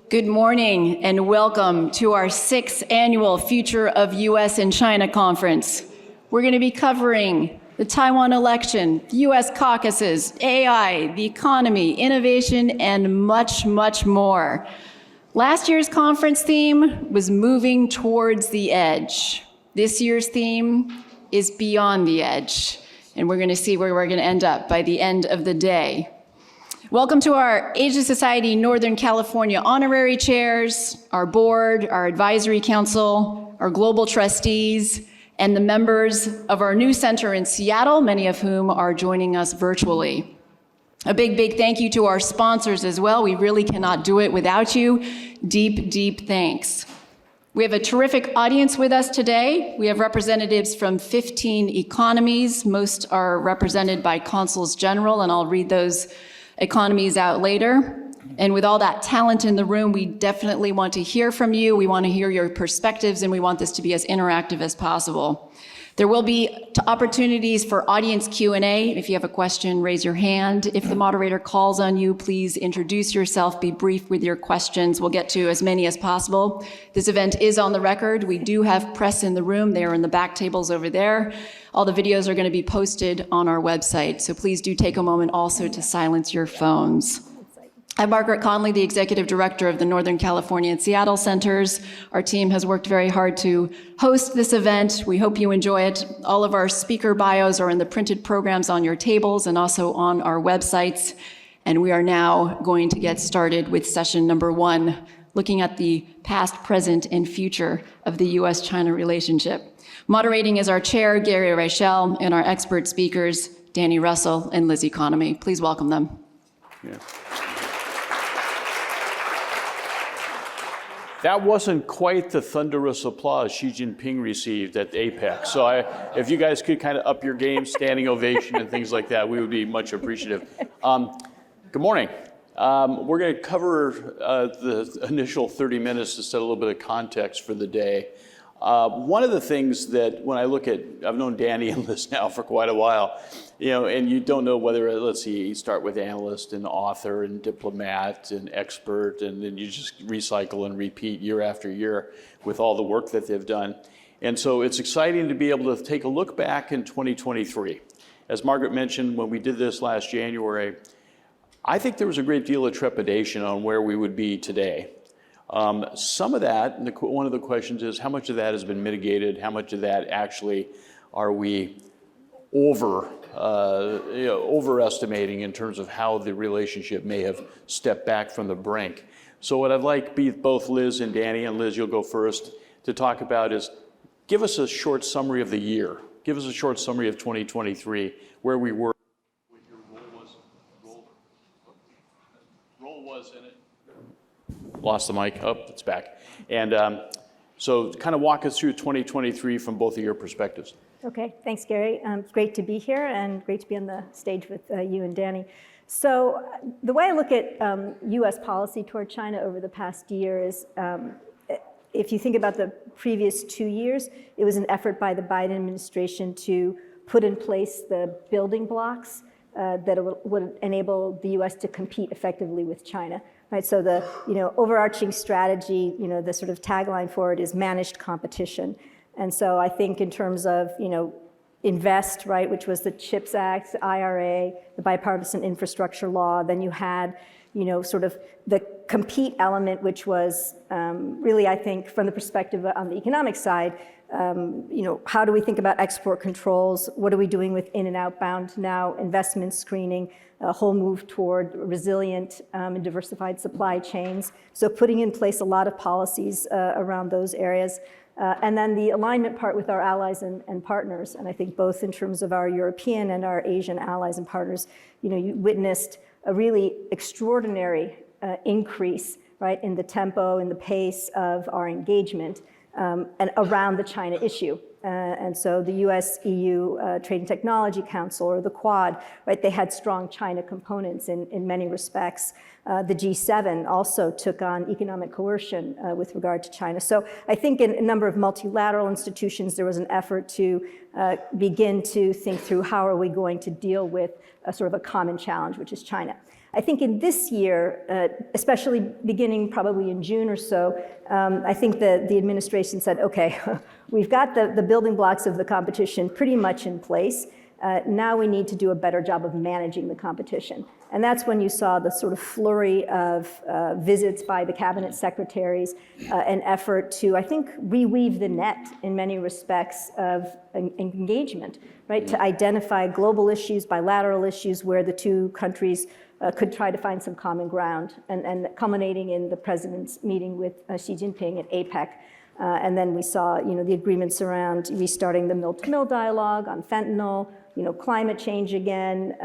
Good morning and welcome to our 6th annual Future of U.S. and China conference. We're going to be covering the Taiwan election, U.S. caucuses, AI, the economy, innovation, and much, much more. Last year's conference theme was moving towards the edge. This year's theme is beyond the edge, and we're going to see where we're going to end up by the end of the day. Welcome to our Asia Society Northern California honorary chairs, our board, our advisory council, our global trustees, and the members of our new center in Seattle, many of whom are joining us virtually. A big, big thank you to our sponsors as well. We really cannot do it without you. Deep, deep thanks. We have a terrific audience with us today. We have representatives from 15 economies. Most are represented by consuls general, and I'll read those economies out later. And with all that talent in the room, we definitely want to hear from you. We want to hear your perspectives, and we want this to be as interactive as possible. There will be opportunities for audience Q&A. If you have a question, raise your hand. If the moderator calls on you, please introduce yourself, be brief with your questions. We'll get to as many as possible. This event is on the record. We do have press in the room. They are in the back tables over there. All the videos are going to be posted on our website, so please do take a moment also to silence your phones. I'm Margaret Conley, the Executive Director of the Northern California and Seattle Centers. Our team has worked very hard to host this event. We hope you enjoy it. All of our speaker bios are in the printed programs on your tables and also on our websites. And we are now going to get started with session number 1, looking at the past, present, and future of the U.S.-China relationship. Moderating is our chair, Gary Rieschel, and our expert speakers, Danny Russel and Liz Economy. Please welcome them. Yeah. That wasn't quite the thunderous applause Xi Jinping received at APEC. So if you guys could kind of up your game, standing ovation and things like that, we would be much appreciative. Good morning. We're going to cover the initial 30 minutes to set a little bit of context for the day. One of the things that when I look at, I've known Danny and Liz now for quite a while, and you don't know whether, let's see, you start with analyst and author and diplomat and expert, and then you just recycle and repeat year after year with all the work that they've done. And so it's exciting to be able to take a look back in 2023. As Margaret mentioned, when we did this last January, I think there was a great deal of trepidation on where we would be today. Some of that, one of the questions is how much of that has been mitigated? How much of that actually are we overestimating in terms of how the relationship may have stepped back from the brink? So what I'd like both Liz and Danny, and Liz, you'll go first, to talk about is give us a short summary of the year. Give us a short summary of 2023, where we were, what your role was in it. Lost the mic. Oh, it's back. And so kind of walk us through 2023 from both of your perspectives. Okay, thanks, Gary. It's great to be here and great to be on the stage with you and Danny. So the way I look at U.S. policy toward China over the past year is, if you think about the previous 2 years, it was an effort by the Biden administration to put in place the building blocks that would enable the U.S. to compete effectively with China. Right, so the overarching strategy, the sort of tagline for it is managed competition. And so I think in terms of invest, right, which was the CHIPS Act, the IRA, the bipartisan infrastructure law, then you had sort of the compete element, which was really, I think, from the perspective on the economic side, how do we think about export controls? What are we doing with in and outbound now, investment screening, a whole move toward resilient and diversified supply chains. So putting in place a lot of policies around those areas. And then the alignment part with our allies and partners. And I think both in terms of our European and our Asian allies and partners, you witnessed a really extraordinary increase, right, in the tempo and the pace of our engagement and around the China issue. And so the US-EU Trade and Technology Council, or the Quad, right, they had strong China components in many respects. The G7 also took on economic coercion with regard to China. So I think in a number of multilateral institutions, there was an effort to begin to think through how are we going to deal with a sort of a common challenge, which is China. I think in this year, especially beginning probably in June or so, I think the administration said, okay, we've got the building blocks of the competition pretty much in place. Now we need to do a better job of managing the competition. And that's when you saw the sort of flurry of visits by the cabinet secretaries, an effort to, I think, reweave the net in many respects of engagement, right? To identify global issues, bilateral issues where the two countries could try to find some common ground, and culminating in the president's meeting with Xi Jinping at APEC. And then we saw, the agreements around restarting the mill-to-mill dialogue on fentanyl, climate change again.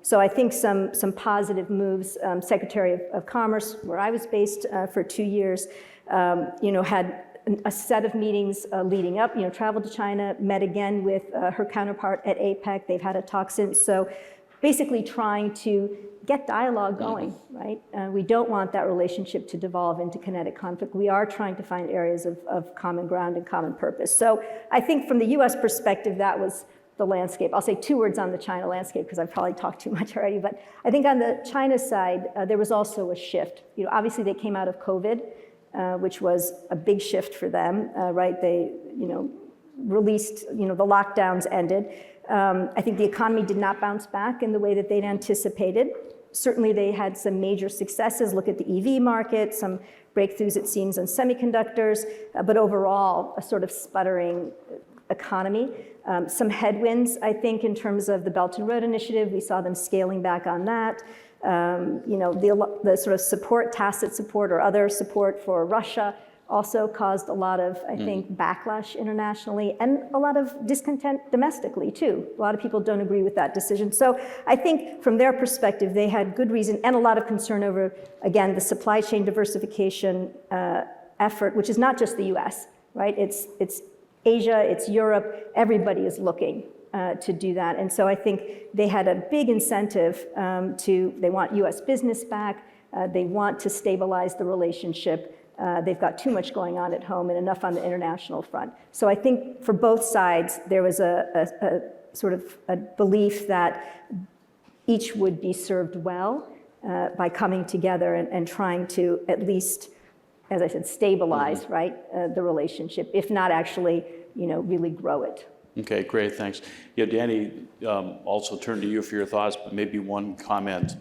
So I think some positive moves. Secretary of Commerce, where I was based for 2 years, had a set of meetings leading up, traveled to China, met again with her counterpart at APEC. They've had a talk since. So basically trying to get dialogue going, right? We don't want that relationship to devolve into kinetic conflict. We are trying to find areas of common ground and common purpose. So I think from the US perspective, that was the landscape. I'll say 2 words on the China landscape because I've probably talked too much already, but I think on the China side, there was also a shift. Obviously they came out of COVID, which was a big shift for them, right? They, released, the lockdowns ended. I think the economy did not bounce back in the way that they'd anticipated. Certainly they had some major successes. Look at the EV market, some breakthroughs it seems on semiconductors, but overall a sort of sputtering economy. Some headwinds, I think, in terms of the Belt and Road Initiative. We saw them scaling back on that. The sort of support, tacit support or other support for Russia also caused a lot of, I think, backlash internationally and a lot of discontent domestically too. A lot of people don't agree with that decision. So I think from their perspective, they had good reason and a lot of concern over, again, the supply chain diversification effort, which is not just the US, right? It's Asia, it's Europe, everybody is looking to do that. And so I think they had a big incentive they want US business back, they want to stabilize the relationship. They've got too much going on at home and enough on the international front. So I think for both sides, there was a sort of a belief that each would be served well by coming together and trying to at least, as I said, stabilize, right, the relationship, if not actually, really grow it. Okay, great, thanks. Yeah, Danny, also turn to you for your thoughts, but maybe one comment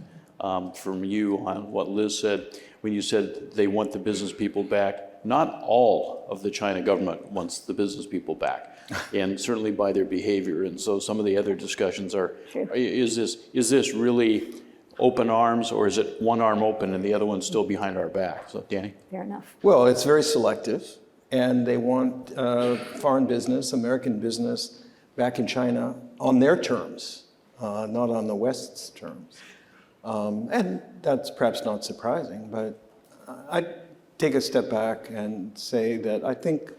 from you on what Liz said when you said they want the business people back. Not all of the China government wants the business people back, and certainly by their behavior. And so some of the other discussions are, is this really open arms, or is it one arm open and the other one's still behind our back? So, Danny? Fair enough. Well, it's very selective, and they want foreign business, American business, back in China on their terms, not on the West's terms. And that's perhaps not surprising, but I'd take a step back and say that I think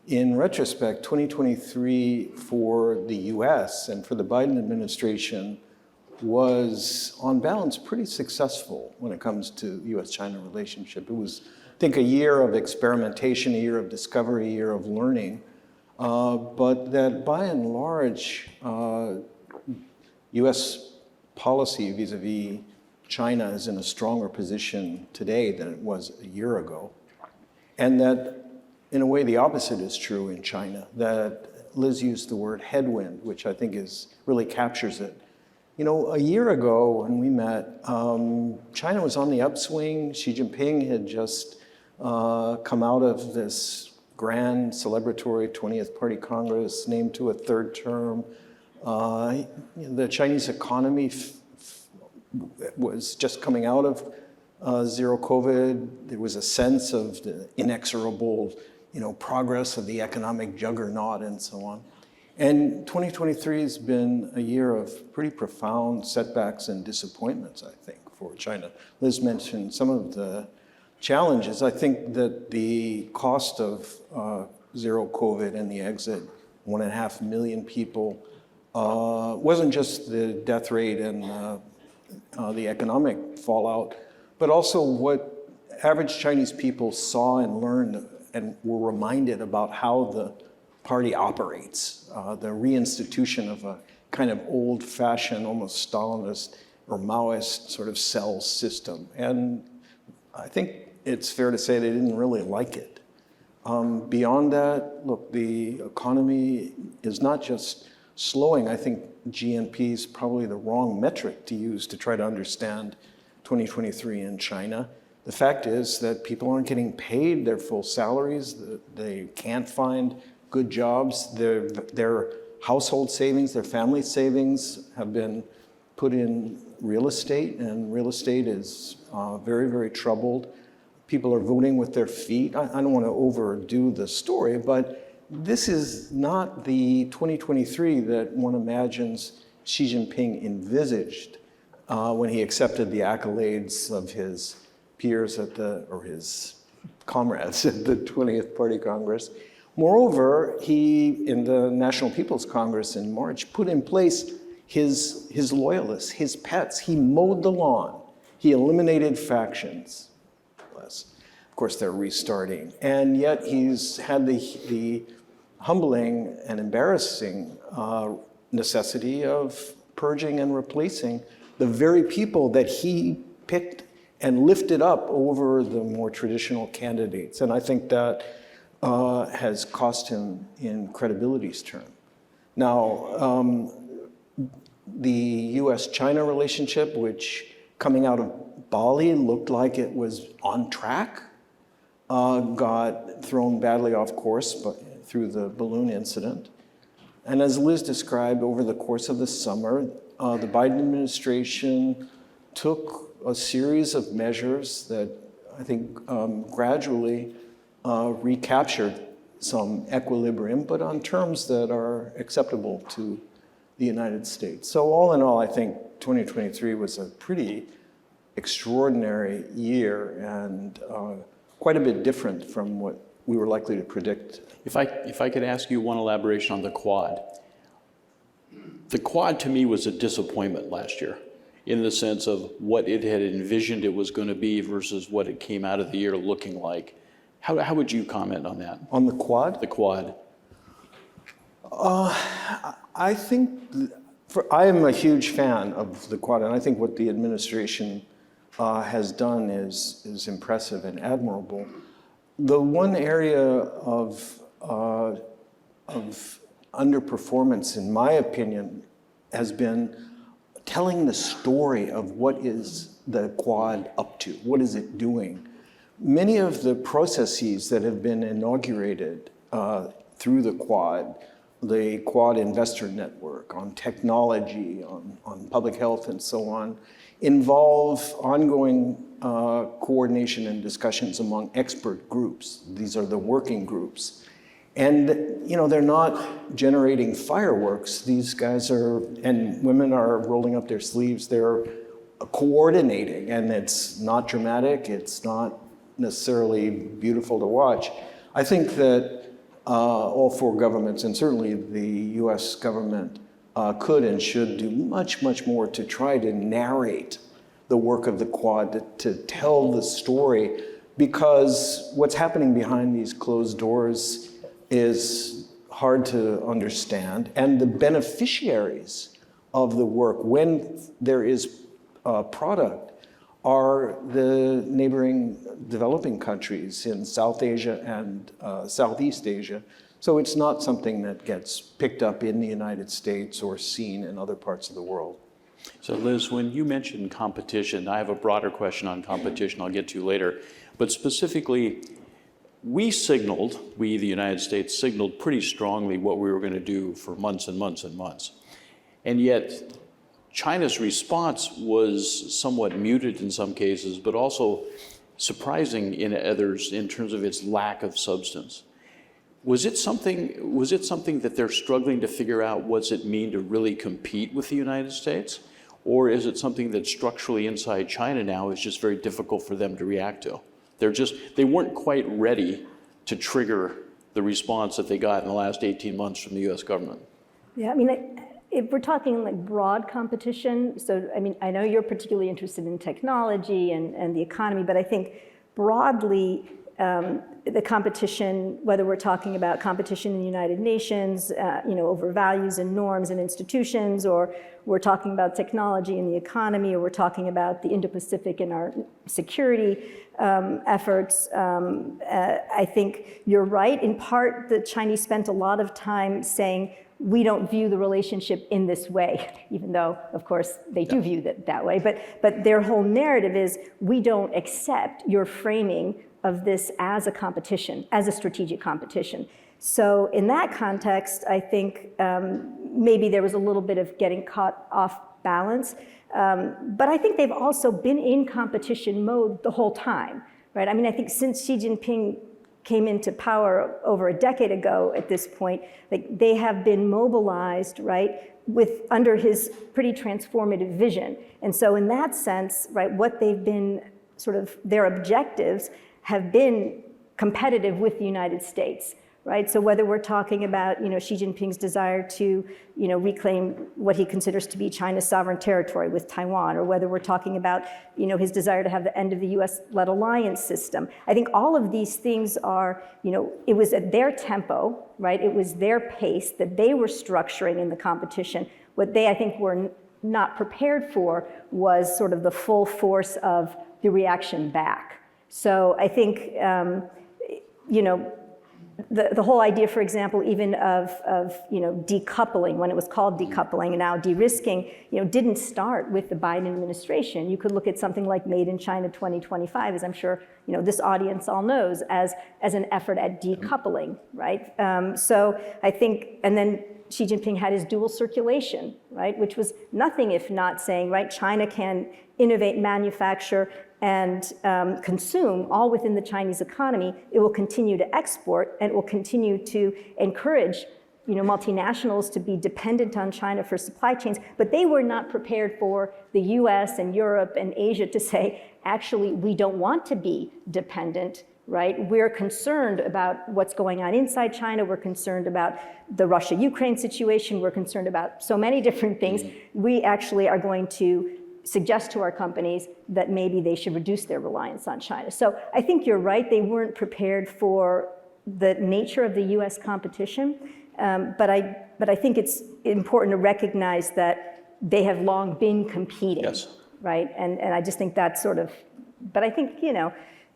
in retrospect, 2023 for the US and for the Biden administration was on balance pretty successful when it comes to US-China relationship. It was, I think, a year of experimentation, a year of discovery, a year of learning, but that by and large, US policy vis-a-vis China is in a stronger position today than it was a year ago. And that, in a way, the opposite is true in China, that Liz used the word headwind, which I think really captures it. A year ago when we met, China was on the upswing. Xi Jinping had just come out of this grand celebratory 20th Party Congress, named to a third term. The Chinese economy was just coming out of zero COVID. There was a sense of the inexorable, progress of the economic juggernaut and so on. And 2023 has been a year of pretty profound setbacks and disappointments, I think, for China. Liz mentioned some of the challenges. I think that the cost of zero COVID and the exit, 1.5 million people, wasn't just the death rate and the economic fallout, but also what average Chinese people saw and learned and were reminded about how the party operates, the reinstitution of a kind of old-fashioned, almost Stalinist or Maoist sort of cell system. And I think it's fair to say they didn't really like it. Beyond that, look, the economy is not just slowing. I think GNP is probably the wrong metric to use to try to understand 2023 in China. The fact is that people aren't getting paid their full salaries. They can't find good jobs. Their household savings, their family savings have been put in real estate, and real estate is very, very troubled. People are voting with their feet. I don't want to overdo the story, but this is not the 2023 that one imagines Xi Jinping envisaged when he accepted the accolades of his peers or his comrades at the 20th Party Congress. Moreover, he, in the National People's Congress in March, put in place his loyalists, his pets. He mowed the lawn. He eliminated factions. Of course, they're restarting. And yet he's had the humbling and embarrassing necessity of purging and replacing the very people that he picked and lifted up over the more traditional candidates. And I think that has cost him in credibility's term. Now, the U.S. China relationship, which coming out of Bali looked like it was on track, got thrown badly off course through the balloon incident. And as Liz described, over the course of the summer, the Biden administration took a series of measures that I think gradually recaptured some equilibrium, but on terms that are acceptable to the United States. So all in all, I think 2023 was a pretty extraordinary year and quite a bit different from what we were likely to predict. If I could ask you one elaboration on the Quad. The Quad to me was a disappointment last year in the sense of what it had envisioned it was going to be versus what it came out of the year looking like. How would you comment on that? On the Quad? The Quad. I think, I am a huge fan of the Quad, and I think what the administration has done is impressive and admirable. The one area of underperformance, in my opinion, has been telling the story of what is the Quad up to, what is it doing. Many of the processes that have been inaugurated through the Quad Investor Network, on technology, on public health and so on, involve ongoing coordination and discussions among expert groups. These are the working groups. And they're not generating fireworks. These guys and women are rolling up their sleeves. They're coordinating, and it's not dramatic. It's not necessarily beautiful to watch. I think that all four governments, and certainly the U.S. government, could and should do much, much more to try to narrate the work of the Quad, to tell the story, because what's happening behind these closed doors is hard to understand. And the beneficiaries of the work, when there is product, are the neighboring developing countries in South Asia and Southeast Asia. So it's not something that gets picked up in the United States or seen in other parts of the world. So Liz, when you mentioned competition, I have a broader question on competition I'll get to later. But specifically, we, the United States, signaled pretty strongly what we were going to do for months and months and months. And yet, China's response was somewhat muted in some cases, but also surprising in others in terms of its lack of substance. Was it something that they're struggling to figure out what's it mean to really compete with the United States? Or is it something that structurally inside China now is just very difficult for them to react to? They weren't quite ready to trigger the response that they got in the last 18 months from the US government. Yeah, I mean, if we're talking like broad competition, so I mean, I know you're particularly interested in technology and the economy, but I think broadly, the competition, whether we're talking about competition in the United Nations, over values and norms and institutions, or we're talking about technology in the economy, or we're talking about the Indo-Pacific and our security efforts. I think you're right. In part, the Chinese spent a lot of time saying, we don't view the relationship in this way, even though, of course, they do view it that way. But their whole narrative is, we don't accept your framing of this as a competition, as a strategic competition. So in that context, I think maybe there was a little bit of getting caught off balance. But I think they've also been in competition mode the whole time, right? I mean, I think since Xi Jinping came into power over a decade ago at this point, like, they have been mobilized, right, under his pretty transformative vision. And so in that sense, right, what they've been sort of, their objectives have been competitive with the United States, right? So whether we're talking about, Xi Jinping's desire to, reclaim what he considers to be China's sovereign territory with Taiwan, or whether we're talking about, his desire to have the end of the US-led alliance system. I think all of these things are, it was at their tempo, right? It was their pace that they were structuring in the competition. What they, I think, were not prepared for was sort of the full force of the reaction back. So I think, the whole idea, for example, even of decoupling, when it was called decoupling and now de-risking, didn't start with the Biden administration. You could look at something like Made in China 2025, as I'm sure this audience all knows, as an effort at decoupling, right? So I think, and then Xi Jinping had his dual circulation, right, which was nothing if not saying, right, China can innovate, manufacture, and consume all within the Chinese economy. It will continue to export, and it will continue to encourage multinationals to be dependent on China for supply chains. But they were not prepared for the US and Europe and Asia to say, actually, we don't want to be dependent, right? We're concerned about what's going on inside China. We're concerned about the Russia-Ukraine situation. We're concerned about so many different things. We actually are going to suggest to our companies that maybe they should reduce their reliance on China. So I think you're right. They weren't prepared for the nature of the US competition. But I think it's important to recognize that they have long been competing, right? And I just think that's sort of, but I think,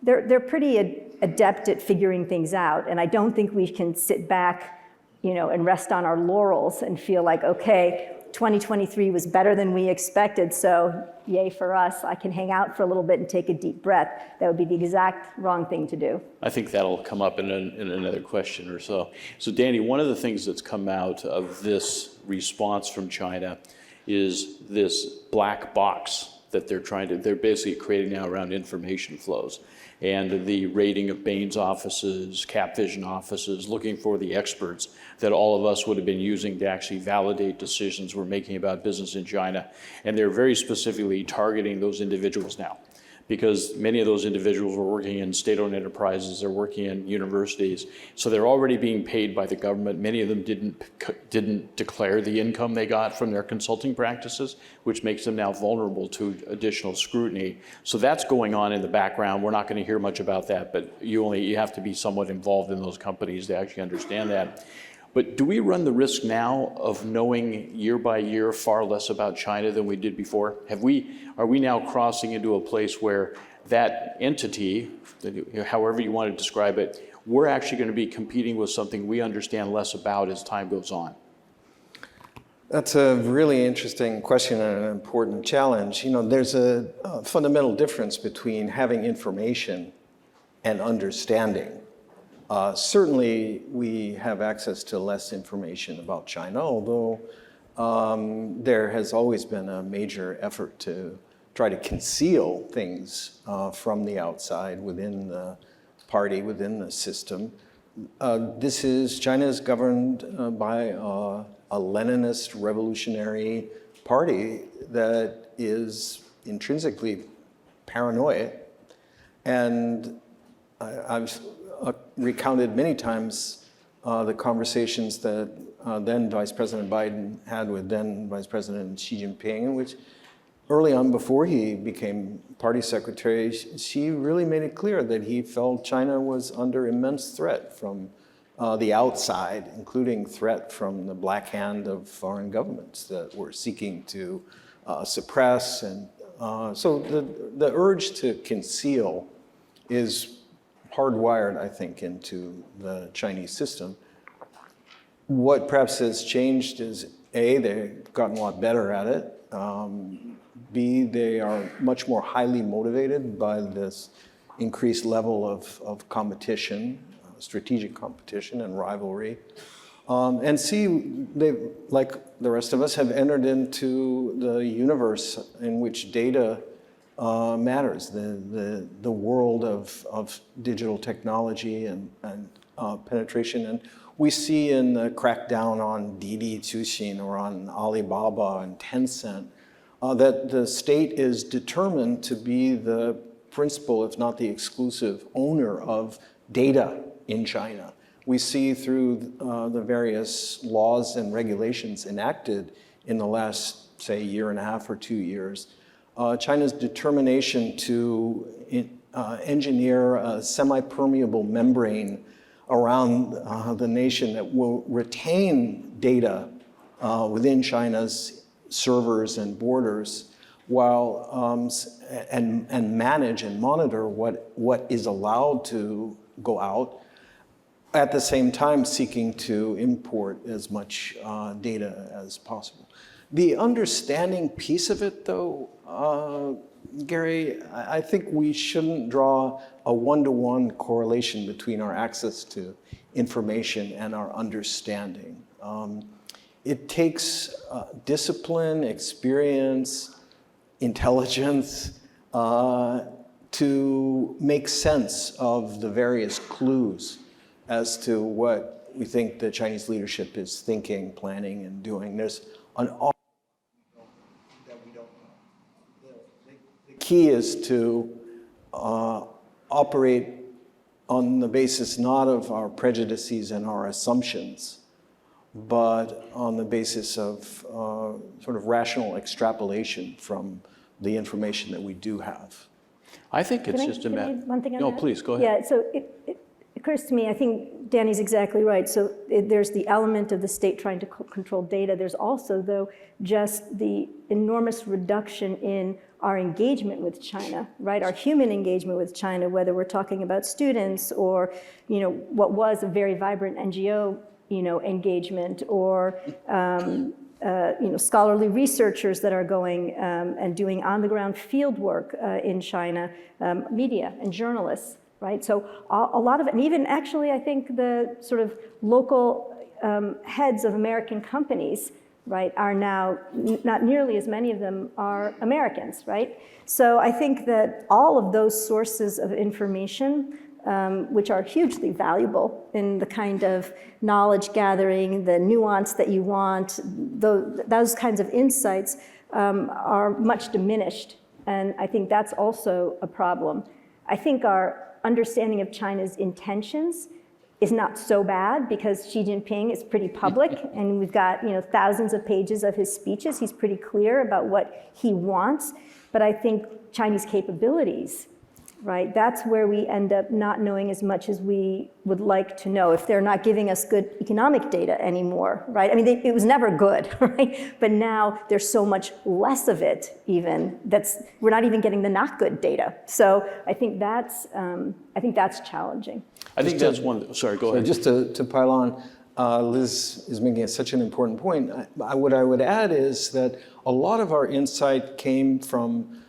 they're pretty adept at figuring things out. And I don't think we can sit back, and rest on our laurels and feel like, okay, 2023 was better than we expected, so yay for us. I can hang out for a little bit and take a deep breath. That would be the exact wrong thing to do. I think that'll come up in another question or so. So Danny, one of the things that's come out of this response from China is this black box that they're basically creating now around information flows, and the rating of Bain's offices, CapVision offices, looking for the experts that all of us would have been using to actually validate decisions we're making about business in China. And they're very specifically targeting those individuals now, because many of those individuals were working in state-owned enterprises, they're working in universities, so they're already being paid by the government. Many of them didn't declare the income they got from their consulting practices, which makes them now vulnerable to additional scrutiny. So that's going on in the background. We're not going to hear much about that, but you have to be somewhat involved in those companies to actually understand that. But do we run the risk now of knowing year by year far less about China than we did before? Are we now crossing into a place where that entity, however you want to describe it, we're actually going to be competing with something we understand less about as time goes on? That's a really interesting question and an important challenge. There's a fundamental difference between having information and understanding. Certainly, we have access to less information about China, although there has always been a major effort to try to conceal things from the outside within the party, within the system. China is governed by a Leninist revolutionary party that is intrinsically paranoid. And I've recounted many times the conversations that then Vice President Biden had with then Vice President Xi Jinping, in which early on, before he became party secretary, Xi really made it clear that he felt China was under immense threat from the outside, including threat from the black hand of foreign governments that were seeking to suppress. And so the urge to conceal is hardwired, I think, into the Chinese system. What perhaps has changed is, A, they've gotten a lot better at it. B, they are much more highly motivated by this increased level of competition, strategic competition and rivalry. And C, they, like the rest of us, have entered into the universe in which data matters, the world of digital technology and penetration. And we see in the crackdown on Didi Chuxin or on Alibaba and Tencent that the state is determined to be the principal, if not the exclusive, owner of data in China. We see through the various laws and regulations enacted in the last, say, year and a half or 2 years, China's determination to engineer a semi-permeable membrane around the nation that will retain data within China's servers and borders, while and manage and monitor what is allowed to go out, at the same time seeking to import as much data as possible. The understanding piece of it, though, Gary, I think we shouldn't draw a one-to-one correlation between our access to information and our understanding. It takes discipline, experience, intelligence to make sense of the various clues as to what we think the Chinese leadership is thinking, planning, and doing. There's an awful lot that we don't know. The key is to operate on the basis not of our prejudices and our assumptions, but on the basis of sort of rational extrapolation from the information that we do have. I think it's just a matter. One thing on No, that? please, go ahead. Yeah, so it occurs to me, I think Danny's exactly right. So there's the element of the state trying to control data. There's also, though, just the enormous reduction in our engagement with China, right? Our human engagement with China, whether we're talking about students or, what was a very vibrant NGO, engagement, or scholarly researchers that are going and doing on-the-ground field work in China, media and journalists, right? So a lot of it, and even actually I think the sort of local heads of American companies, right, are now, not nearly as many of them are Americans, right? So I think that all of those sources of information, which are hugely valuable in the kind of knowledge gathering, the nuance that you want, those kinds of insights are much diminished. And I think that's also a problem. I think our understanding of China's intentions is not so bad because Xi Jinping is pretty public and we've got thousands of pages of his speeches. He's pretty clear about what he wants. But I think Chinese capabilities, right? That's where we end up not knowing as much as we would like to know if they're not giving us good economic data anymore, right? I mean, it was never good, right? But now there's so much less of it even we're not even getting the not good data. So I think that's challenging. I think that's one, sorry, go ahead. Just to pile on, Liz is making such an important point. What I would add is that a lot of our insight came from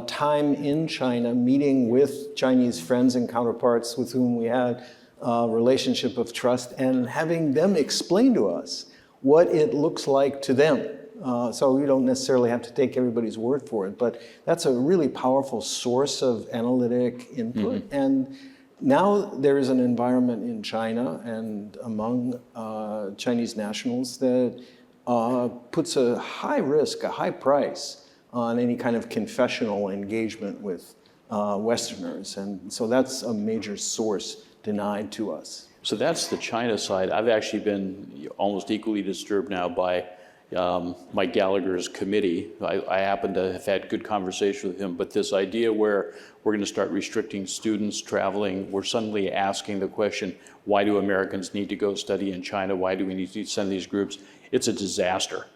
time in China, meeting with Chinese friends and counterparts with whom we had a relationship of trust, and having them explain to us what it looks like to them. So we don't necessarily have to take everybody's word for it, but that's a really powerful source of analytic input. Mm-hmm. And now there is an environment in China and among Chinese nationals that puts a high risk, a high price on any kind of confessional engagement with Westerners. And so that's a major source denied to us. So that's the China side. I've actually been almost equally disturbed now by Mike Gallagher's committee. I happen to have had good conversation with him, but this idea where we're going to start restricting students traveling, we're suddenly asking the question, why do Americans need to go study in China? Why do we need to send these groups? It's a disaster.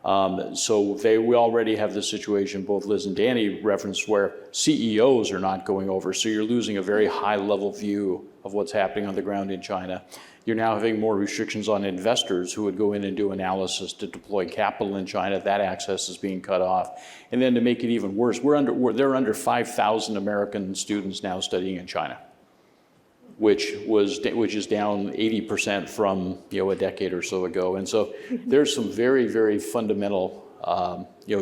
So we already have this situation, both Liz and Danny referenced, where CEOs are not going over. So you're losing a very high level view of what's happening on the ground in China. You're now having more restrictions on investors who would go in and do analysis to deploy capital in China. That access is being cut off. And then to make it even worse, there are under 5,000 American students now studying in China, which is down 80% from a decade or so ago. And so there's some very, very fundamental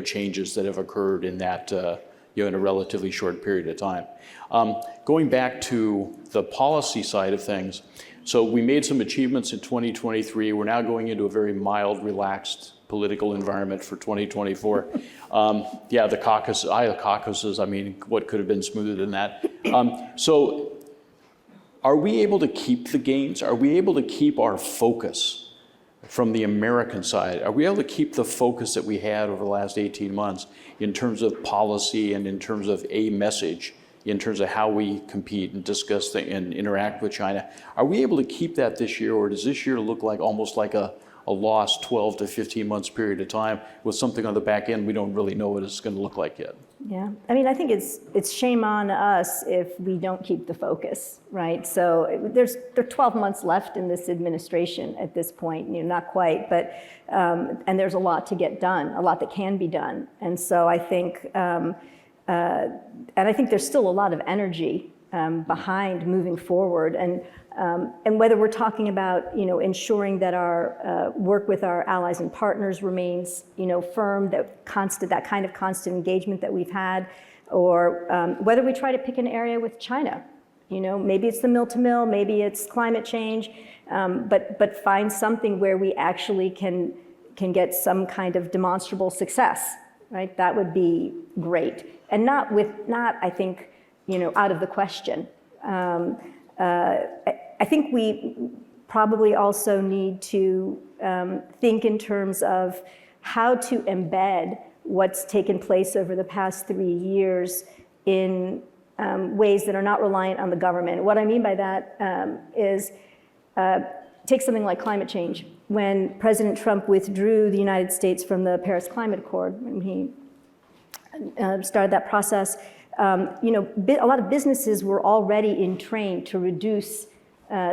changes that have occurred in that in a relatively short period of time. Going back to the policy side of things, so we made some achievements in 2023. We're now going into a very mild, relaxed political environment for 2024. The caucuses, I mean, what could have been smoother than that? So are we able to keep the gains? Are we able to keep our focus from the American side? Are we able to keep the focus that we had over the last 18 months in terms of policy and in terms of a message, in terms of how we compete and discuss and interact with China? Are we able to keep that this year, or does this year look like almost like a lost 12 to 15 months period of time with something on the back end we don't really know what it's going to look like yet? Yeah, I mean, I think it's shame on us if we don't keep the focus, right? So there are 12 months left in this administration at this point, not quite, but and there's a lot to get done, a lot that can be done, and so I think there's still a lot of energy behind moving forward, and whether we're talking about ensuring that our work with our allies and partners remains firm, that kind of constant engagement that we've had, or whether we try to pick an area with China, maybe it's the mill to mill, maybe it's climate change, but find something where we actually can get some kind of demonstrable success, right? That would be great, and not I think out of the question. I think we probably also need to think in terms of how to embed what's taken place over the past 3 years in ways that are not reliant on the government. What I mean by that is take something like climate change. When President Trump withdrew the United States from the Paris Climate Accord, when he started that process, a lot of businesses were already entrained to reduce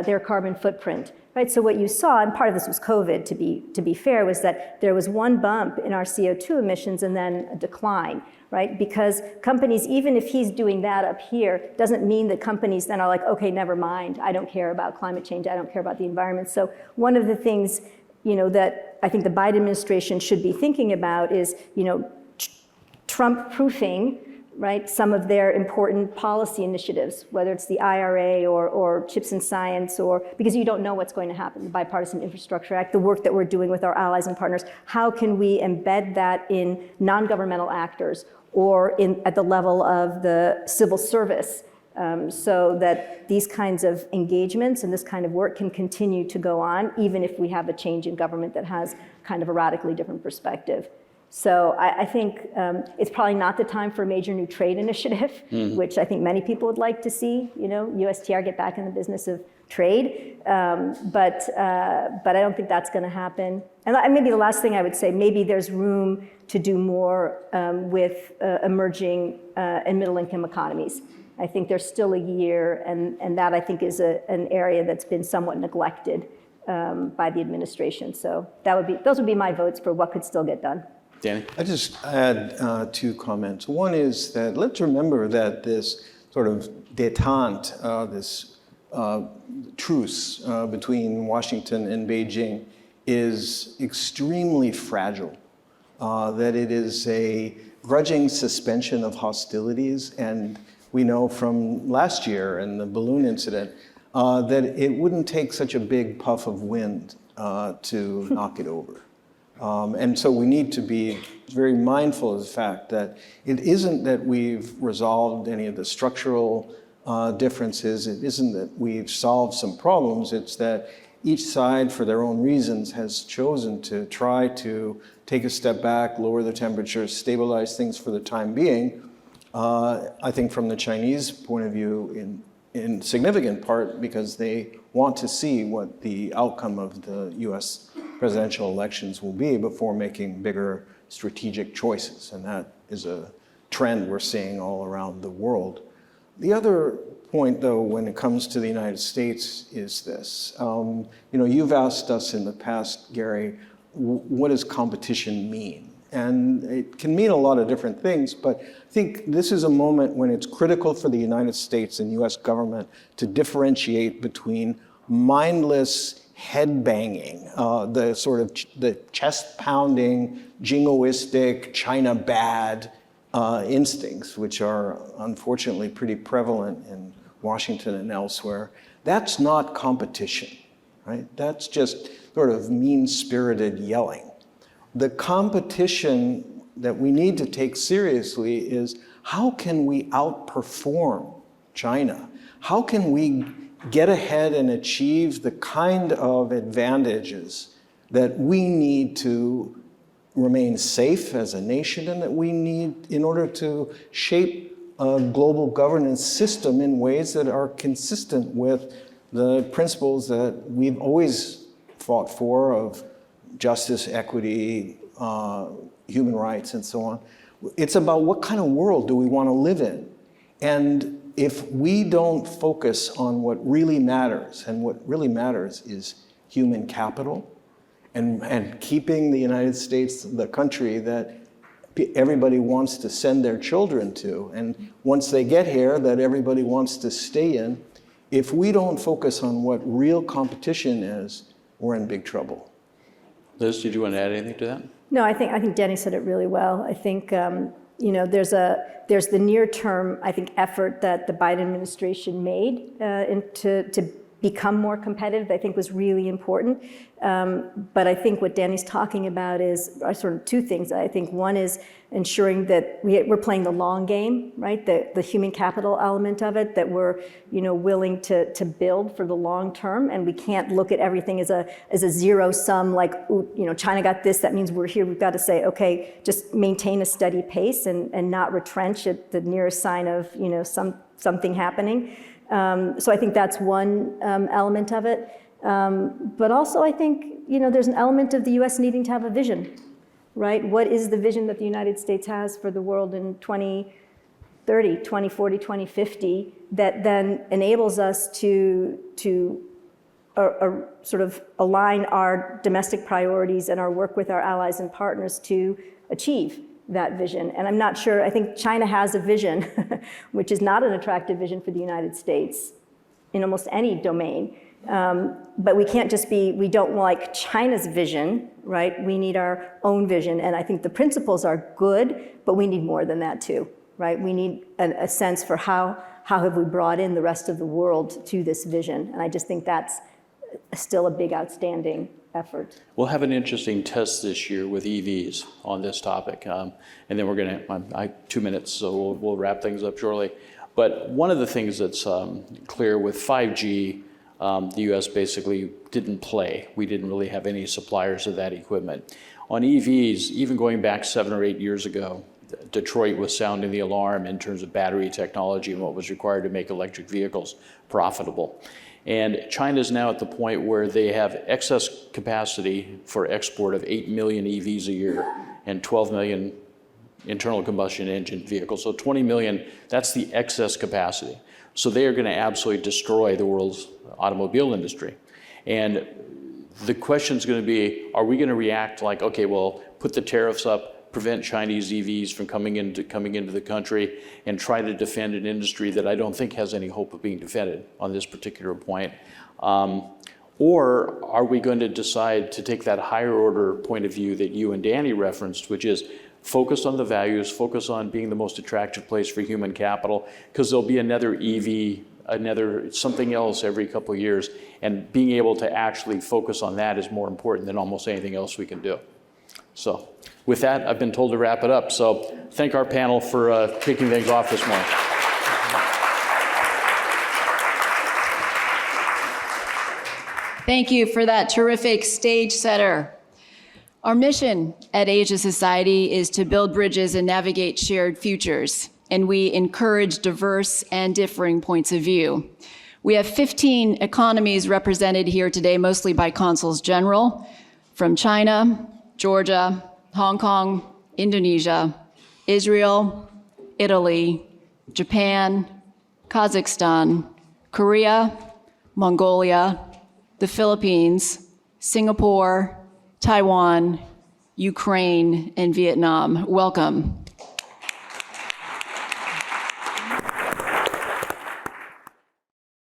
their carbon footprint, right? So what you saw, and part of this was COVID, to be fair, was that there was one bump in our CO2 emissions and then a decline, right? Because companies, even if he's doing that up here, doesn't mean that companies then are like, okay, never mind, I don't care about climate change, I don't care about the environment. So one of the things, that I think the Biden administration should be thinking about is, Trump-proofing, right, some of their important policy initiatives, whether it's the IRA or chips and science, or because you don't know what's going to happen, the Bipartisan Infrastructure Act, the work that we're doing with our allies and partners, how can we embed that in non-governmental actors or at the level of the civil service, so that these kinds of engagements and this kind of work can continue to go on, even if we have a change in government that has kind of a radically different perspective. So I think it's probably not the time for a major new trade initiative, which I think many people would like to see, USTR get back in the business of trade, but I don't think that's going to happen. And maybe the last thing I would say, maybe there's room to do more with emerging and middle-income economies. I think there's still a year, and that I think is an area that's been somewhat neglected by the administration. So those would be my votes for what could still get done. Danny? I just add 2 comments. One is that let's remember that this sort of détente, this truce between Washington and Beijing is extremely fragile, that it is a grudging suspension of hostilities, and we know from last year and the balloon incident that it wouldn't take such a big puff of wind to knock it over. And so we need to be very mindful of the fact that it isn't that we've resolved any of the structural differences. It isn't that we've solved some problems. It's that each side, for their own reasons, has chosen to try to take a step back, lower the temperature, stabilize things for the time being. I think from the Chinese point of view, in significant part because they want to see what the outcome of the U.S. presidential elections will be before making bigger strategic choices. And that is a trend we're seeing all around the world. The other point, though, when it comes to the United States is this. You've asked us in the past, Gary, what does competition mean? And it can mean a lot of different things, but I think this is a moment when it's critical for the United States and US government to differentiate between mindless head banging, the sort of the chest pounding, jingoistic, China bad instincts, which are unfortunately pretty prevalent in Washington and elsewhere. That's not competition, right? That's just sort of mean-spirited yelling. The competition that we need to take seriously is how can we outperform China? How can we get ahead and achieve the kind of advantages that we need to remain safe as a nation and that we need in order to shape a global governance system in ways that are consistent with the principles that we've always fought for of justice, equity, human rights, and so on. It's about what kind of world do we want to live in? And if we don't focus on what really matters, and what really matters is human capital, and keeping the United States the country that everybody wants to send their children to, and once they get here, that everybody wants to stay in, if we don't focus on what real competition is, we're in big trouble. Liz, did you want to add anything to that? No, I think Danny said it really well. I think there's the near-term effort that the Biden administration made to become more competitive. I think was really important. But I think what Danny's talking about are sort of two things. I think one is ensuring that we're playing the long game, right? The human capital element of it, that we're willing to build for the long term, and we can't look at everything as a zero sum, like, China got this, that means we're here. We've got to say, okay, just maintain a steady pace and not retrench at the nearest sign of something happening. So I think that's one element of it. But also I think, there's an element of the U.S. needing to have a vision, right? What is the vision that the United States has for the world in 2030, 2040, 2050 that then enables us to sort of align our domestic priorities and our work with our allies and partners to achieve that vision. And I'm not sure, I think China has a vision, which is not an attractive vision for the United States in almost any domain. But we can't just we don't like China's vision, right? We need our own vision. And I think the principles are good, but we need more than that too, right? We need a sense for how have we brought in the rest of the world to this vision. And I just think that's still a big outstanding effort. We'll have an interesting test this year with EVs on this topic. And then we're going to, I have 2 minutes, so we'll wrap things up shortly. But one of the things that's clear with 5G, the U.S. basically didn't play. We didn't really have any suppliers of that equipment. On EVs, even going back 7 or 8 years ago, Detroit was sounding the alarm in terms of battery technology and what was required to make electric vehicles profitable. And China's now at the point where they have excess capacity for export of 8 million EVs a year and 12 million internal combustion engine vehicles. So 20 million, that's the excess capacity. So they are going to absolutely destroy the world's automobile industry. And the question is going to be, are we going to react like, okay, well, put the tariffs up, prevent Chinese EVs from coming into the country, and try to defend an industry that I don't think has any hope of being defended on this particular point? Or are we going to decide to take that higher order point of view that you and Danny referenced, which is focus on the values, focus on being the most attractive place for human capital, because there'll be another EV, another something else every couple of years, and being able to actually focus on that is more important than almost anything else we can do. So with that, I've been told to wrap it up. So thank our panel for kicking things off this morning. Thank you for that terrific stage setter. Our mission at Asia Society is to build bridges and navigate shared futures, and we encourage diverse and differing points of view. We have 15 economies represented here today, mostly by consuls general, from China, Georgia, Hong Kong, Indonesia, Israel, Italy, Japan, Kazakhstan, Korea, Mongolia, the Philippines, Singapore, Taiwan, Ukraine, and Vietnam. Welcome.